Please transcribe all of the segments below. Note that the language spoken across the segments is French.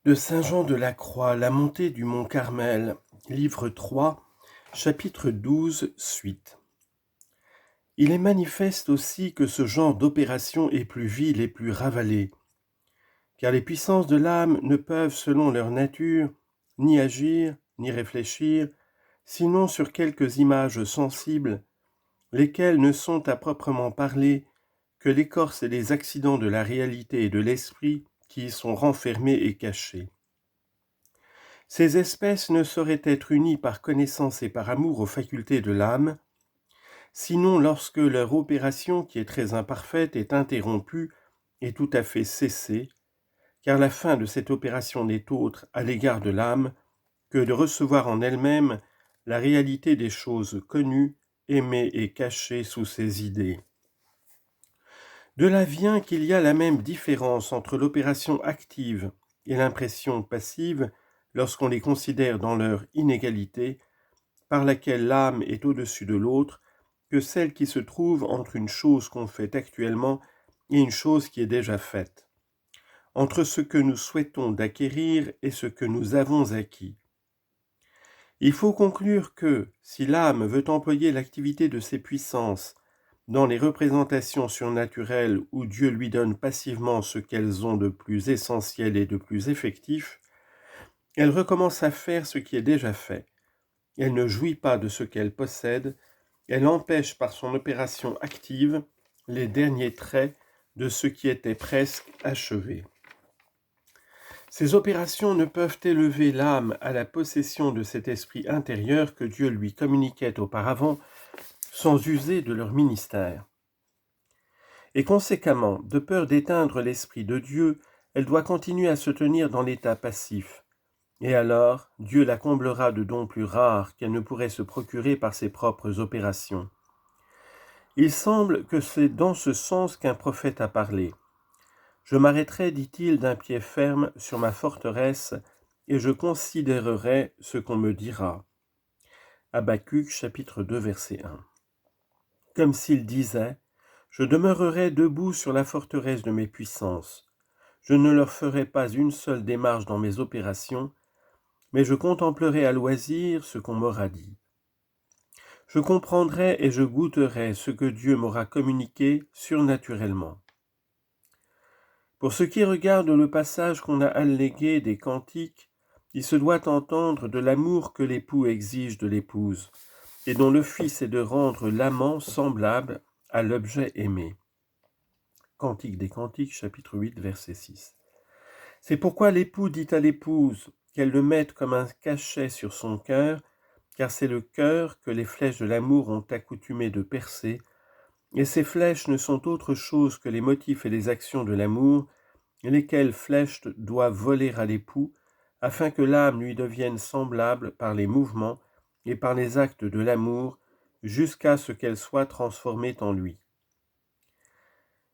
De Saint Jean de la Croix, la montée du mont Carmel, livre 3, chapitre 12, suite. Il est manifeste aussi que ce genre d'opération est plus vil et plus ravalé, car les puissances de l'âme ne peuvent, selon leur nature, ni agir, ni réfléchir, sinon sur quelques images sensibles, lesquelles ne sont à proprement parler que l'écorce et les accidents de la réalité et de l'esprit qui y sont renfermés et cachés. Ces espèces ne sauraient être unies par connaissance et par amour aux facultés de l'âme, sinon lorsque leur opération, qui est très imparfaite, est interrompue et tout à fait cessée, car la fin de cette opération n'est autre à l'égard de l'âme que de recevoir en elle-même la réalité des choses connues, aimées et cachées sous ses idées. De là vient qu'il y a la même différence entre l'opération active et l'impression passive lorsqu'on les considère dans leur inégalité, par laquelle l'âme est au-dessus de l'autre, que celle qui se trouve entre une chose qu'on fait actuellement et une chose qui est déjà faite, entre ce que nous souhaitons d'acquérir et ce que nous avons acquis. Il faut conclure que, si l'âme veut employer l'activité de ses puissances dans les représentations surnaturelles où Dieu lui donne passivement ce qu'elles ont de plus essentiel et de plus effectif, elle recommence à faire ce qui est déjà fait. Elle ne jouit pas de ce qu'elle possède, elle empêche par son opération active les derniers traits de ce qui était presque achevé. Ces opérations ne peuvent élever l'âme à la possession de cet esprit intérieur que Dieu lui communiquait auparavant, sans user de leur ministère. Et conséquemment, de peur d'éteindre l'esprit de Dieu, elle doit continuer à se tenir dans l'état passif. Et alors, Dieu la comblera de dons plus rares qu'elle ne pourrait se procurer par ses propres opérations. Il semble que c'est dans ce sens qu'un prophète a parlé. Je m'arrêterai, dit-il, d'un pied ferme sur ma forteresse, et je considérerai ce qu'on me dira. Habacuc, chapitre 2, verset 1. Comme s'il disait, je demeurerai debout sur la forteresse de mes puissances. Je ne leur ferai pas une seule démarche dans mes opérations, mais je contemplerai à loisir ce qu'on m'aura dit. Je comprendrai et je goûterai ce que Dieu m'aura communiqué surnaturellement. Pour ce qui regarde le passage qu'on a allégué des cantiques, il se doit entendre de l'amour que l'époux exige de l'épouse, et dont l'office est de rendre l'amant semblable à l'objet aimé. Cantique des Cantiques, chapitre 8, verset 6. C'est pourquoi l'époux dit à l'épouse qu'elle le mette comme un cachet sur son cœur, car c'est le cœur que les flèches de l'amour ont accoutumé de percer, et ces flèches ne sont autre chose que les motifs et les actions de l'amour, lesquelles flèches doivent voler à l'époux, afin que l'âme lui devienne semblable par les mouvements et par les actes de l'amour, jusqu'à ce qu'elle soit transformée en lui.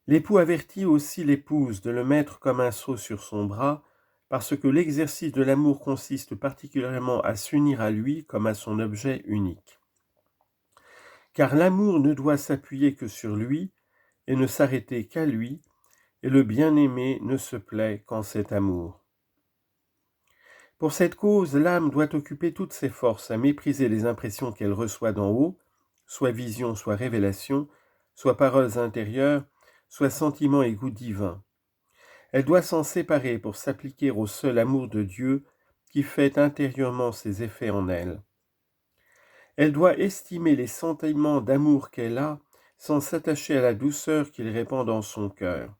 L'époux avertit aussi l'épouse de le mettre comme un sceau sur son bras, parce que l'exercice de l'amour consiste particulièrement à s'unir à lui comme à son objet unique. Car l'amour ne doit s'appuyer que sur lui et ne s'arrêter qu'à lui, et le bien-aimé ne se plaît qu'en cet amour. Pour cette cause, l'âme doit occuper toutes ses forces à mépriser les impressions qu'elle reçoit d'en haut, soit vision, soit révélation, soit paroles intérieures, soit sentiments et goûts divins. Elle doit s'en séparer pour s'appliquer au seul amour de Dieu qui fait intérieurement ses effets en elle. Elle doit estimer les sentiments d'amour qu'elle a sans s'attacher à la douceur qu'il répand dans son cœur.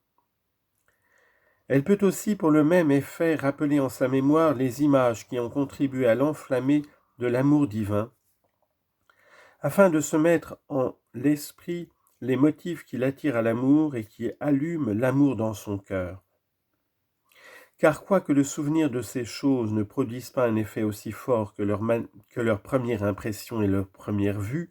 Elle peut aussi, pour le même effet, rappeler en sa mémoire les images qui ont contribué à l'enflammer de l'amour divin, afin de se mettre en l'esprit les motifs qui l'attirent à l'amour et qui allument l'amour dans son cœur. Car quoique le souvenir de ces choses ne produise pas un effet aussi fort que leur première impression et leur première vue,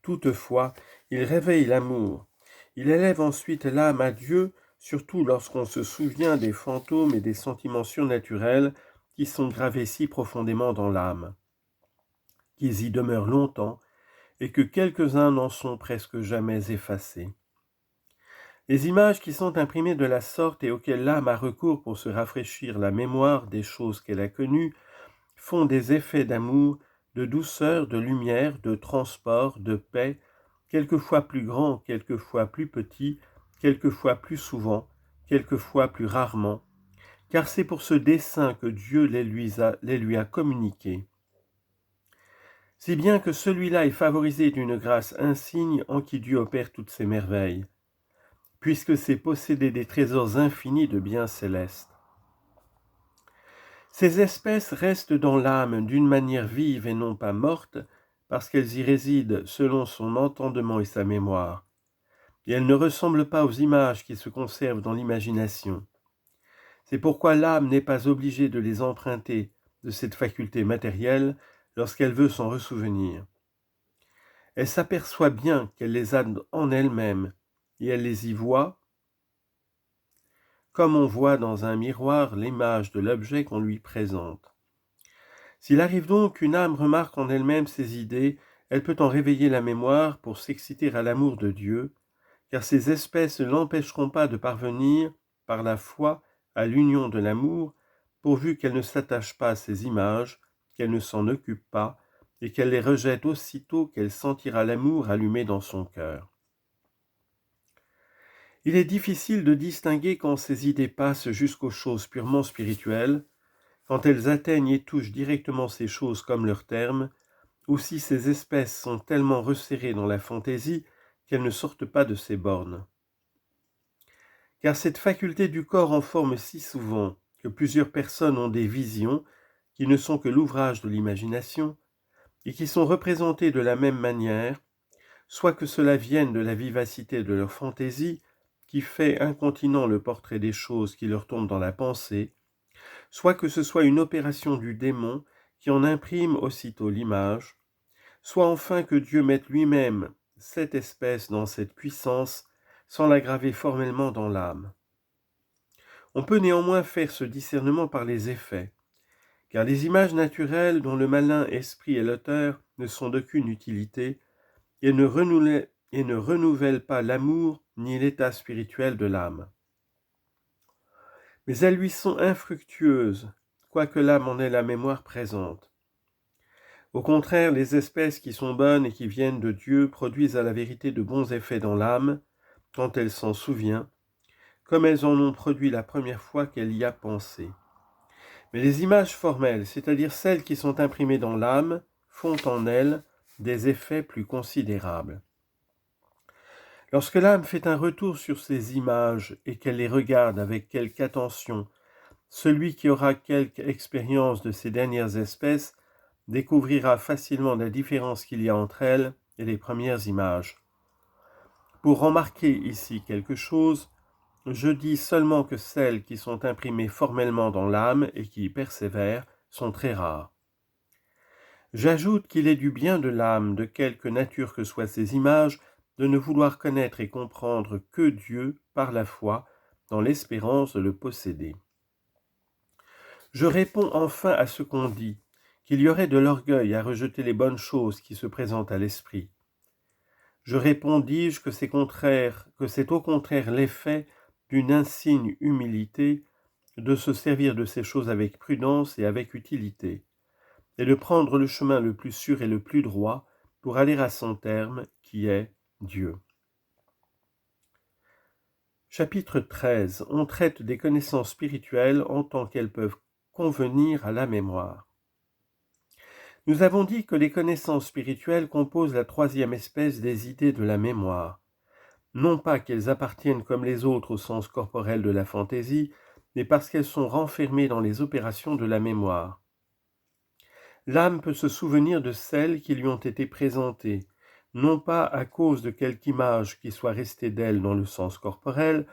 toutefois, il réveille l'amour. Il élève ensuite l'âme à Dieu, surtout lorsqu'on se souvient des fantômes et des sentiments surnaturels qui sont gravés si profondément dans l'âme, qu'ils y demeurent longtemps et que quelques-uns n'en sont presque jamais effacés. Les images qui sont imprimées de la sorte et auxquelles l'âme a recours pour se rafraîchir la mémoire des choses qu'elle a connues font des effets d'amour, de douceur, de lumière, de transport, de paix, quelquefois plus grands, quelquefois plus petits, quelquefois plus souvent, quelquefois plus rarement, car c'est pour ce dessein que Dieu les lui a communiqués. Si bien que celui-là est favorisé d'une grâce insigne en qui Dieu opère toutes ses merveilles, puisque c'est posséder des trésors infinis de biens célestes. Ces espèces restent dans l'âme d'une manière vive et non pas morte, parce qu'elles y résident selon son entendement et sa mémoire, et elles ne ressemblent pas aux images qui se conservent dans l'imagination. C'est pourquoi l'âme n'est pas obligée de les emprunter de cette faculté matérielle lorsqu'elle veut s'en ressouvenir. Elle s'aperçoit bien qu'elle les a en elle-même, et elle les y voit, comme on voit dans un miroir l'image de l'objet qu'on lui présente. S'il arrive donc qu'une âme remarque en elle-même ces idées, elle peut en réveiller la mémoire pour s'exciter à l'amour de Dieu, car ces espèces ne l'empêcheront pas de parvenir, par la foi, à l'union de l'amour, pourvu qu'elle ne s'attache pas à ces images, qu'elle ne s'en occupe pas, et qu'elle les rejette aussitôt qu'elle sentira l'amour allumé dans son cœur. Il est difficile de distinguer quand ces idées passent jusqu'aux choses purement spirituelles, quand elles atteignent et touchent directement ces choses comme leur terme, ou si ces espèces sont tellement resserrées dans la fantaisie qu'elles ne sortent pas de ces bornes. Car cette faculté du corps en forme si souvent que plusieurs personnes ont des visions qui ne sont que l'ouvrage de l'imagination, et qui sont représentées de la même manière, soit que cela vienne de la vivacité de leur fantaisie, qui fait incontinent le portrait des choses qui leur tombent dans la pensée, soit que ce soit une opération du démon qui en imprime aussitôt l'image, soit enfin que Dieu mette lui-même cette espèce dans cette puissance sans la graver formellement dans l'âme. On peut néanmoins faire ce discernement par les effets, car les images naturelles dont le malin esprit est l'auteur ne sont d'aucune utilité et ne renouvellent pas l'amour ni l'état spirituel de l'âme. Mais elles lui sont infructueuses, quoique l'âme en ait la mémoire présente. Au contraire, les espèces qui sont bonnes et qui viennent de Dieu produisent à la vérité de bons effets dans l'âme, quand elle s'en souvient, comme elles en ont produit la première fois qu'elle y a pensé. Mais les images formelles, c'est-à-dire celles qui sont imprimées dans l'âme, font en elle des effets plus considérables. Lorsque l'âme fait un retour sur ces images et qu'elle les regarde avec quelque attention, celui qui aura quelque expérience de ces dernières espèces découvrira facilement la différence qu'il y a entre elles et les premières images. Pour remarquer ici quelque chose, je dis seulement que celles qui sont imprimées formellement dans l'âme et qui y persévèrent sont très rares. J'ajoute qu'il est du bien de l'âme, de quelque nature que soient ces images, de ne vouloir connaître et comprendre que Dieu par la foi, dans l'espérance de le posséder. Je réponds enfin à ce qu'on dit, qu'il y aurait de l'orgueil à rejeter les bonnes choses qui se présentent à l'esprit. Je réponds, dis-je, que c'est au contraire l'effet d'une insigne humilité de se servir de ces choses avec prudence et avec utilité, et de prendre le chemin le plus sûr et le plus droit pour aller à son terme, qui est Dieu. Chapitre 13. On traite des connaissances spirituelles en tant qu'elles peuvent convenir à la mémoire. Nous avons dit que les connaissances spirituelles composent la troisième espèce des idées de la mémoire. Non pas qu'elles appartiennent comme les autres au sens corporel de la fantaisie, mais parce qu'elles sont renfermées dans les opérations de la mémoire. L'âme peut se souvenir de celles qui lui ont été présentées, non pas à cause de quelque image qui soit restée d'elle dans le sens corporel,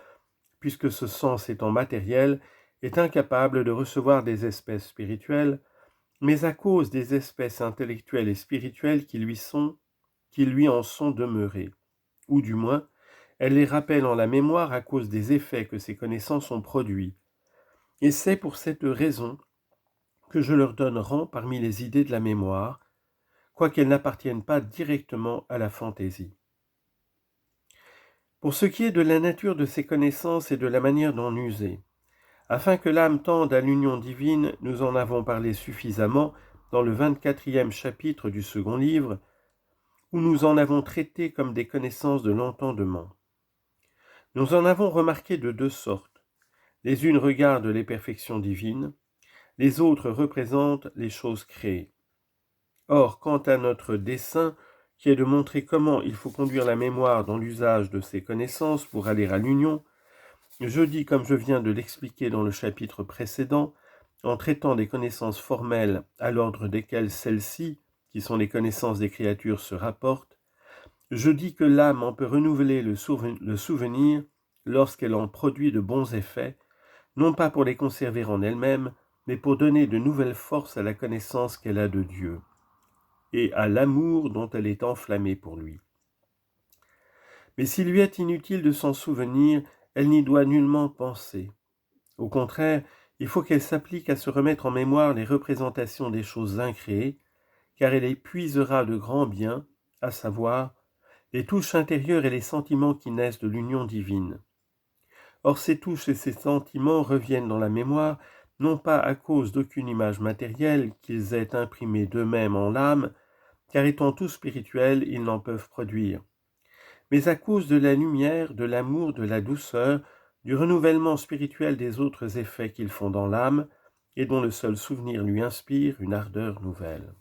puisque ce sens étant matériel, est incapable de recevoir des espèces spirituelles, mais à cause des espèces intellectuelles et spirituelles qui lui en sont demeurées, ou du moins, elle les rappelle en la mémoire à cause des effets que ces connaissances ont produits. Et c'est pour cette raison que je leur donne rang parmi les idées de la mémoire, quoiqu'elles n'appartiennent pas directement à la fantaisie. Pour ce qui est de la nature de ces connaissances et de la manière d'en user, afin que l'âme tende à l'union divine, nous en avons parlé suffisamment dans le 24e chapitre du second livre, où nous en avons traité comme des connaissances de l'entendement. Nous en avons remarqué de deux sortes. Les unes regardent les perfections divines, les autres représentent les choses créées. Or, quant à notre dessein, qui est de montrer comment il faut conduire la mémoire dans l'usage de ces connaissances pour aller à l'union, je dis, comme je viens de l'expliquer dans le chapitre précédent, en traitant des connaissances formelles à l'ordre desquelles celles-ci, qui sont les connaissances des créatures, se rapportent, je dis que l'âme en peut renouveler le souvenir lorsqu'elle en produit de bons effets, non pas pour les conserver en elle-même, mais pour donner de nouvelles forces à la connaissance qu'elle a de Dieu et à l'amour dont elle est enflammée pour lui. Mais s'il lui est inutile de s'en souvenir, elle n'y doit nullement penser. Au contraire, il faut qu'elle s'applique à se remettre en mémoire les représentations des choses incréées, car elle épuisera de grands biens, à savoir les touches intérieures et les sentiments qui naissent de l'union divine. Or ces touches et ces sentiments reviennent dans la mémoire, non pas à cause d'aucune image matérielle qu'ils aient imprimée d'eux-mêmes en l'âme, car étant tous spirituels, ils n'en peuvent produire, mais à cause de la lumière, de l'amour, de la douceur, du renouvellement spirituel des autres effets qu'ils font dans l'âme, et dont le seul souvenir lui inspire une ardeur nouvelle.